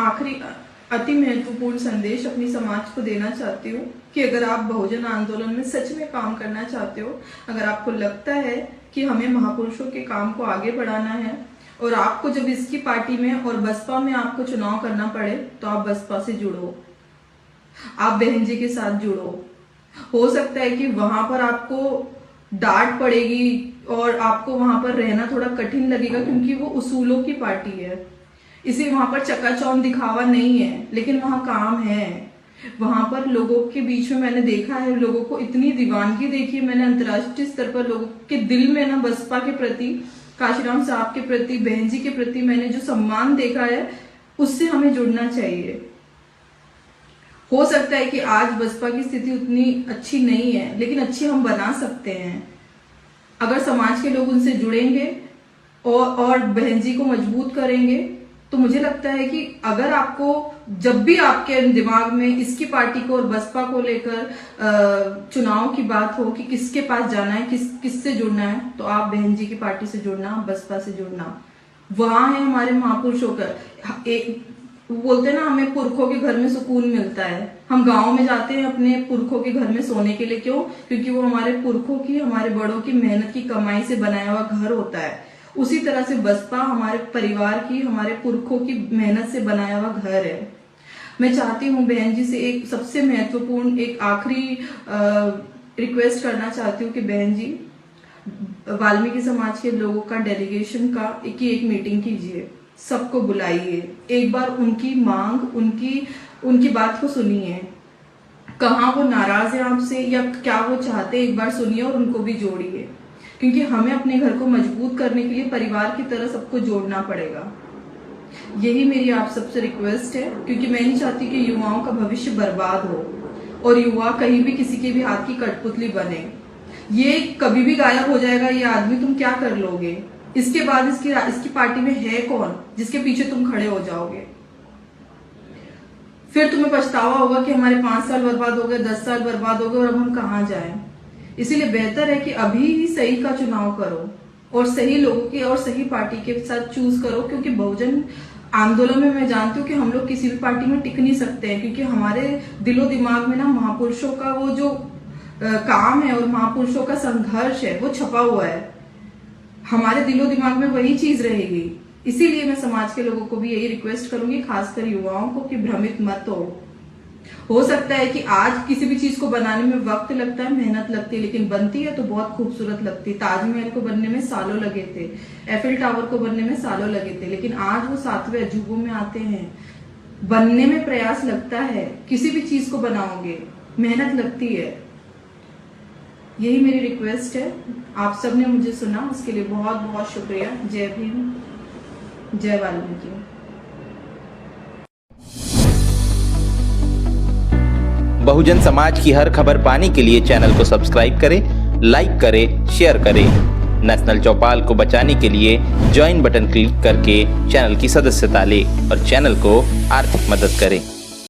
आखिरी अति महत्वपूर्ण संदेश अपनी समाज को देना चाहती हूँ कि अगर आप बहुजन आंदोलन में सच में काम करना चाहते हो, अगर आपको लगता है कि हमें महापुरुषों के काम को आगे बढ़ाना है और आपको जब इसकी पार्टी में और बसपा में आपको चुनाव करना पड़े तो आप बसपा से जुड़ो, आप बहन जी के साथ जुड़ो। हो सकता है कि वहां पर आपको डांट पड़ेगी और आपको वहां पर रहना थोड़ा कठिन लगेगा, क्योंकि वो उसूलों की पार्टी है। इसे वहां पर चकाचौंध दिखावा नहीं है, लेकिन वहां काम है। वहां पर लोगों के बीच में मैंने देखा है, लोगों को इतनी दीवानगी देखी है मैंने अंतर्राष्ट्रीय स्तर पर, लोगों के दिल में ना बसपा के प्रति, काशीराम साहब के प्रति, बहन जी के प्रति मैंने जो सम्मान देखा है, उससे हमें जुड़ना चाहिए। हो सकता है कि आज बसपा की स्थिति उतनी अच्छी नहीं है, लेकिन अच्छी हम बना सकते हैं अगर समाज के लोग उनसे जुड़ेंगे और बहन जी को मजबूत करेंगे। तो मुझे लगता है कि अगर आपको जब भी आपके दिमाग में इसकी पार्टी को और बसपा को लेकर चुनाव की बात हो कि किसके पास जाना है, किससे जुड़ना है, तो आप बहन जी की पार्टी से जुड़ना, बसपा से जुड़ना। वहां है हमारे महापुरुषों का बोलते हैं ना, हमें पुरखों के घर में सुकून मिलता है। हम गांव में जाते हैं अपने पुरखों के घर में सोने के लिए, क्यों? क्योंकि वो हमारे पुरखों की, हमारे बड़ों की मेहनत की कमाई से बनाया हुआ घर होता है। उसी तरह से बसपा हमारे परिवार की, हमारे पुरखों की मेहनत से बनाया हुआ घर है। मैं चाहती हूँ बहन जी से एक सबसे महत्वपूर्ण, एक आखिरी रिक्वेस्ट करना चाहती हूँ कि बहन जी वाल्मीकि समाज के लोगों का डेलीगेशन का एक मीटिंग कीजिए, सबको बुलाइए, एक बार उनकी मांग, उनकी बात को सुनिए। कहाँ वो नाराज है आपसे या क्या वो चाहते हैं, एक बार सुनिए और उनको भी जोड़िए, क्योंकि हमें अपने घर को मजबूत करने के लिए परिवार की तरह सबको जोड़ना पड़ेगा। यही मेरी आप सबसे रिक्वेस्ट है, क्योंकि मैं नहीं चाहती कि युवाओं का भविष्य बर्बाद हो और युवा कहीं भी किसी के भी हाथ की कठपुतली बने। ये कभी भी गायब हो जाएगा ये आदमी, तुम क्या कर लोगे? इसके बाद इसकी पार्टी में है कौन जिसके पीछे तुम खड़े हो जाओगे? फिर तुम्हें पछतावा होगा कि हमारे 5 साल बर्बाद हो गए, 10 साल बर्बाद हो गए और अब हम कहाँ जाएं। इसीलिए बेहतर है कि अभी ही सही का चुनाव करो और सही लोगों के और सही पार्टी के साथ चूज करो, क्योंकि बहुजन आंदोलन में मैं जानती हूँ कि हम लोग किसी भी पार्टी में टिक नहीं सकते हैं, क्योंकि हमारे दिलो दिमाग में ना महापुरुषों का वो जो काम है और महापुरुषों का संघर्ष है वो छपा हुआ है। हमारे दिलो दिमाग में वही चीज रहेगी। इसीलिए मैं समाज के लोगों को भी यही रिक्वेस्ट करूंगी, खासकर युवाओं को, कि भ्रमित मत हो सकता है कि आज किसी भी चीज को बनाने में वक्त लगता है, मेहनत लगती है, लेकिन बनती है तो बहुत खूबसूरत लगती है। ताजमहल को बनने में सालों लगे थे, एफिल टावर को बनने में सालों लगे थे, लेकिन आज वो 7वें अजूबों में आते हैं। बनने में प्रयास लगता है, किसी भी चीज को बनाओगे मेहनत लगती है। यही मेरी रिक्वेस्ट है। आप सब ने मुझे सुना, उसके लिए बहुत बहुत शुक्रिया। जय भीम, जय वाल्मीकि। बहुजन समाज की हर खबर पाने के लिए चैनल को सब्सक्राइब करें, लाइक करें, शेयर करें। नेशनल चौपाल को बचाने के लिए ज्वाइन बटन क्लिक करके चैनल की सदस्यता लें और चैनल को आर्थिक मदद करें।